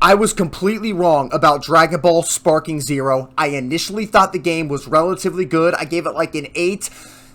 I was completely wrong about Dragon Ball Sparking Zero. I initially thought the game was relatively good. I gave it like an 8.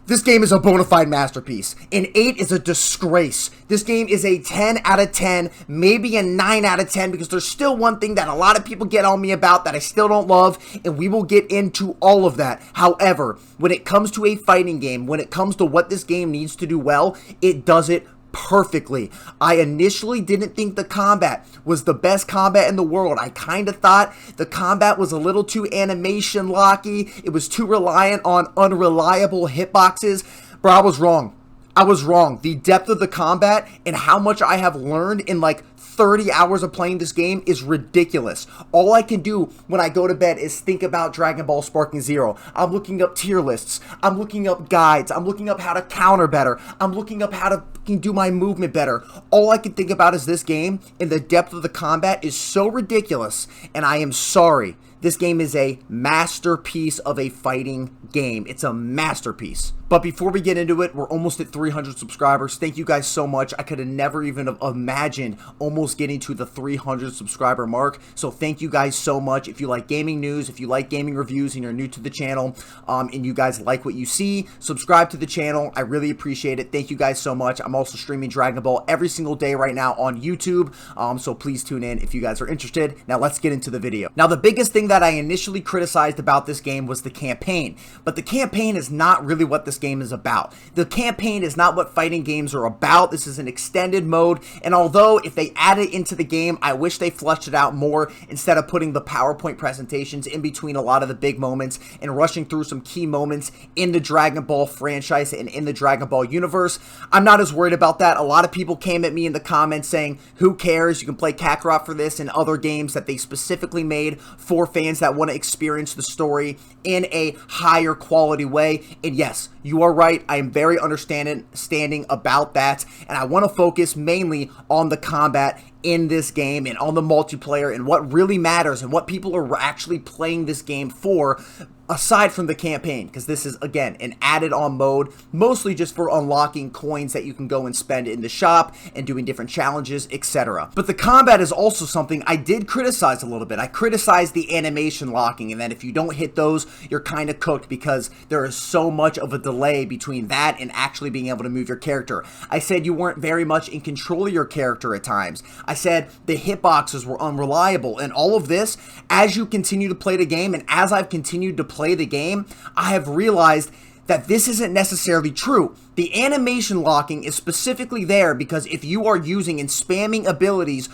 This game is a bona fide masterpiece. An 8 is a disgrace. This game is a 10 out of 10, maybe a 9 out of 10, because there's still one thing that a lot of people get on me about that I still don't love, and we will get into all of that. However, when it comes to a fighting game, when it comes to what this game needs to do well, it does it perfectly. I initially didn't think the combat was the best combat in the world. I kind of thought the combat was a little too animation locky. It was too reliant on unreliable hitboxes. Bro, I was wrong. I was wrong. The depth of the combat and how much I have learned in like 30 hours of playing this game is ridiculous. All I can do when I go to bed is think about Dragon Ball Sparking Zero. I'm looking up tier lists. I'm looking up guides. I'm looking up how to counter better. I'm looking up how to do my movement better. All I can think about is this game, and the depth of the combat is so ridiculous, and I am sorry. This game is a masterpiece of a fighting game. It's a masterpiece. But before we get into it, we're almost at 300 subscribers. Thank you guys so much. I could have never even imagined almost getting to the 300 subscriber mark. So thank you guys so much. If you like gaming news, if you like gaming reviews and you're new to the channel, and you guys like what you see, subscribe to the channel. I really appreciate it. Thank you guys so much. I'm also streaming Dragon Ball every single day right now on YouTube. So please tune in if you guys are interested. Now let's get into the video. Now the biggest thing that I initially criticized about this game was the campaign, but the campaign is not really what this game is about. The campaign is not what fighting games are about. This is an extended mode, and although if they add it into the game, I wish they fleshed it out more instead of putting the PowerPoint presentations in between a lot of the big moments and rushing through some key moments in the Dragon Ball franchise and in the Dragon Ball universe. I'm not as worried about that. A lot of people came at me in the comments saying, who cares? You can play Kakarot for this and other games that they specifically made for fans that want to experience the story in a higher quality way. And yes, you are right. I am very understanding about that, and I want to focus mainly on the combat in this game and on the multiplayer and what really matters and what people are actually playing this game for, aside from the campaign, because this is, again, an added on mode, mostly just for unlocking coins that you can go and spend in the shop and doing different challenges, etc. But the combat is also something I did criticize a little bit. I criticized the animation locking, and that if you don't hit those, you're kind of cooked because there is so much of a delay between that and actually being able to move your character. I said you weren't very much in control of your character at times. I said the hitboxes were unreliable, and all of this, as you continue to play the game and as I've continued to play the game, I have realized that this isn't necessarily true. The animation locking is specifically there because if you are using and spamming abilities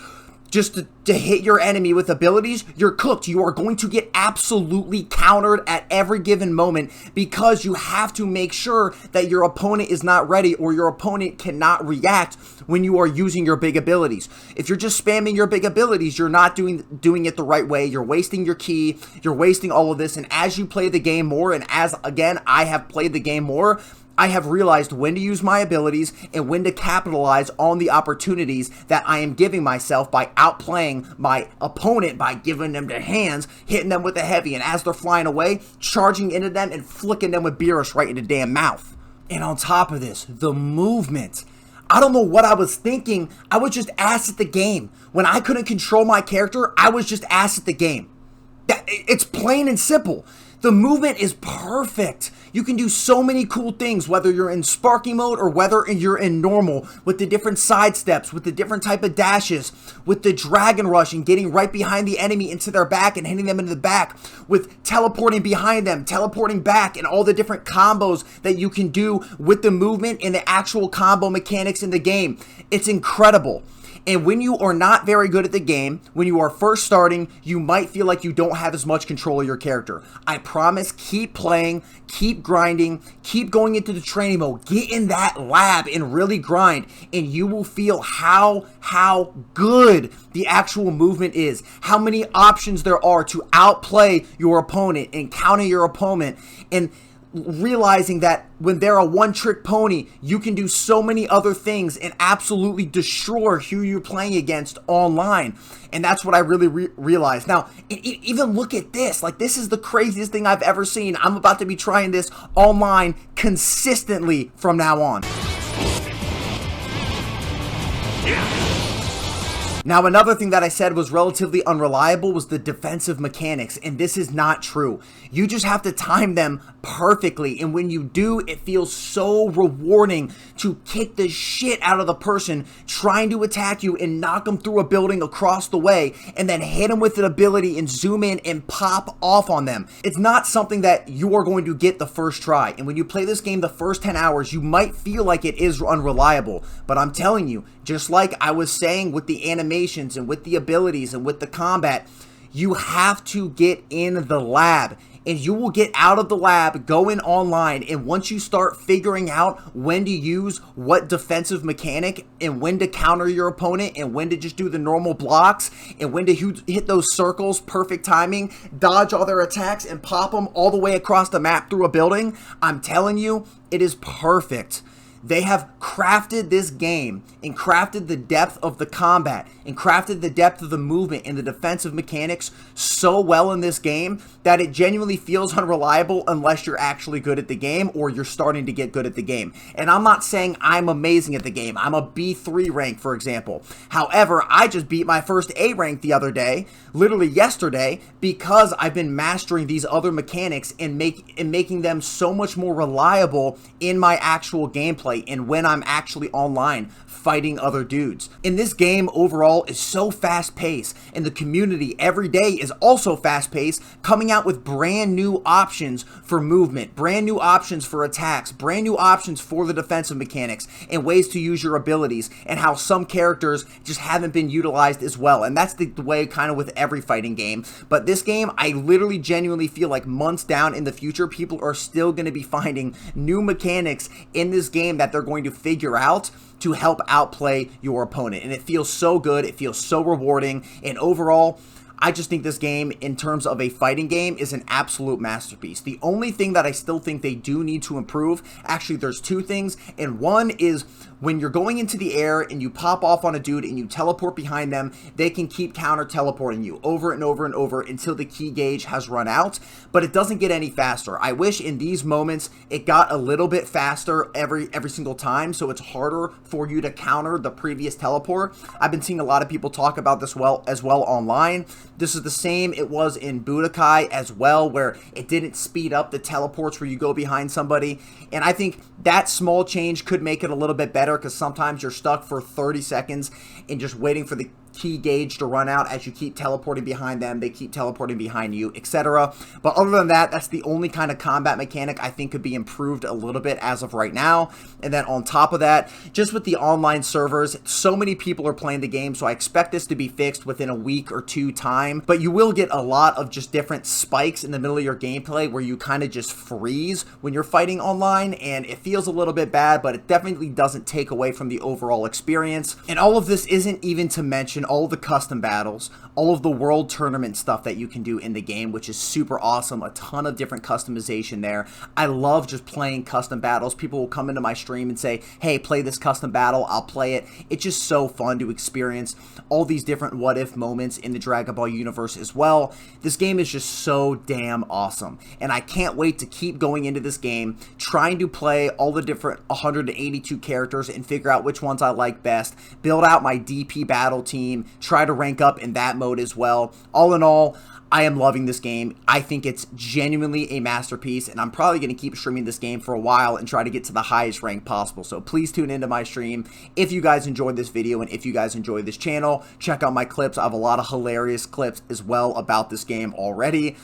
just to hit your enemy with abilities, you're cooked. You are going to get absolutely countered at every given moment because you have to make sure that your opponent is not ready or your opponent cannot react when you are using your big abilities. If you're just spamming your big abilities, you're not doing it the right way. You're wasting your ki, you're wasting all of this, and as you play the game more, and as, again, I have played the game more, I have realized when to use my abilities and when to capitalize on the opportunities that I am giving myself by outplaying my opponent by giving them their hands, hitting them with a heavy, and as they're flying away, charging into them and flicking them with Beerus right in the damn mouth. And on top of this, the movement. I don't know what I was thinking. I was just ass at the game. When I couldn't control my character, I was just ass at the game. It's plain and simple. The movement is perfect. You can do so many cool things, whether you're in sparking mode or whether you're in normal, with the different side steps, with the different type of dashes, with the dragon rush and getting right behind the enemy into their back and hitting them into the back, with teleporting behind them, teleporting back, and all the different combos that you can do with the movement and the actual combo mechanics in the game. It's incredible. And when you are not very good at the game, when you are first starting, you might feel like you don't have as much control of your character. I promise, keep playing, keep grinding, keep going into the training mode, get in that lab and really grind, and you will feel how good the actual movement is, how many options there are to outplay your opponent and counter your opponent, and realizing that when they're a one-trick pony, you can do so many other things and absolutely destroy who you're playing against online. And that's what I really realized. Now, even look at this. Like, this is the craziest thing I've ever seen. I'm about to be trying this online consistently from now on. Now, another thing that I said was relatively unreliable was the defensive mechanics, and this is not true. You just have to time them perfectly, and when you do, it feels so rewarding to kick the shit out of the person trying to attack you and knock them through a building across the way, and then hit them with an ability and zoom in and pop off on them. It's not something that you are going to get the first try, and when you play this game the first 10 hours, you might feel like it is unreliable, but I'm telling you, just like I was saying with the animations and with the abilities and with the combat, you have to get in the lab, and you will get out of the lab, go in online, and once you start figuring out when to use what defensive mechanic and when to counter your opponent and when to just do the normal blocks and when to hit those circles, perfect timing, dodge all their attacks and pop them all the way across the map through a building, I'm telling you, it is perfect. They have crafted this game and crafted the depth of the combat and crafted the depth of the movement and the defensive mechanics so well in this game that it genuinely feels unreliable unless you're actually good at the game or you're starting to get good at the game. And I'm not saying I'm amazing at the game. I'm a B3 rank, for example. However, I just beat my first A rank the other day, literally yesterday, because I've been mastering these other mechanics and making them so much more reliable in my actual gameplay and when I'm actually online fighting other dudes. And this game overall is so fast paced, and the community every day is also fast paced, coming out with brand new options for movement, brand new options for attacks, brand new options for the defensive mechanics and ways to use your abilities, and how some characters just haven't been utilized as well. And that's the way kind of with every fighting game. But this game, I literally genuinely feel like months down in the future, people are still going to be finding new mechanics in this game that they're going to figure out to help outplay your opponent. And it feels so good, it feels so rewarding, and overall, I just think this game, in terms of a fighting game, is an absolute masterpiece. The only thing that I still think they do need to improve, actually there's two things, and one is when you're going into the air and you pop off on a dude and you teleport behind them, they can keep counter teleporting you over and over and over until the key gauge has run out, but it doesn't get any faster. I wish in these moments it got a little bit faster every single time, so it's harder for you to counter the previous teleport. I've been seeing a lot of people talk about this as well online. This is the same it was in Budokai as well, where it didn't speed up the teleports where you go behind somebody. And I think that small change could make it a little bit better, because sometimes you're stuck for 30 seconds and just waiting for the key gauge to run out as you keep teleporting behind them, they keep teleporting behind you, etc. But other than that, that's the only kind of combat mechanic I think could be improved a little bit as of right now. And then on top of that, just with the online servers, so many people are playing the game, so I expect this to be fixed within a week or two time. But you will get a lot of just different spikes in the middle of your gameplay where you kind of just freeze when you're fighting online, and it feels a little bit bad, but it definitely doesn't take away from the overall experience. And all of this isn't even to mention all the custom battles, all of the world tournament stuff that you can do in the game, which is super awesome. A ton of different customization there. I love just playing custom battles. People will come into my stream and say, hey, play this custom battle, I'll play it. It's just so fun to experience all these different what if moments in the Dragon Ball universe as well. This game is just so damn awesome, and I can't wait to keep going into this game, trying to play all the different 182 characters and figure out which ones I like best, build out my DP battle team, try to rank up in that mode as well. All in all, I am loving this game. I think it's genuinely a masterpiece, and I'm probably going to keep streaming this game for a while and try to get to the highest rank possible. So please tune into my stream if you guys enjoyed this video, and if you guys enjoy this channel, check out my clips. I have a lot of hilarious clips as well about this game already.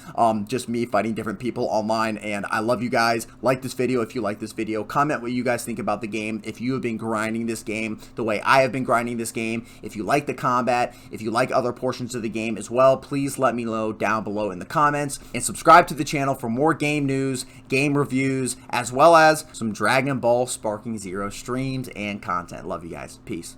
Just me fighting different people online, and I love you guys. Like this video if you like this video. Comment what you guys think about the game. If you have been grinding this game the way I have been grinding this game, if you like the combat, if you like other portions of the game as well, please let me know down below in the comments, and subscribe to the channel for more game news, game reviews, as well as some Dragon Ball Sparking Zero streams and content. Love you guys. Peace.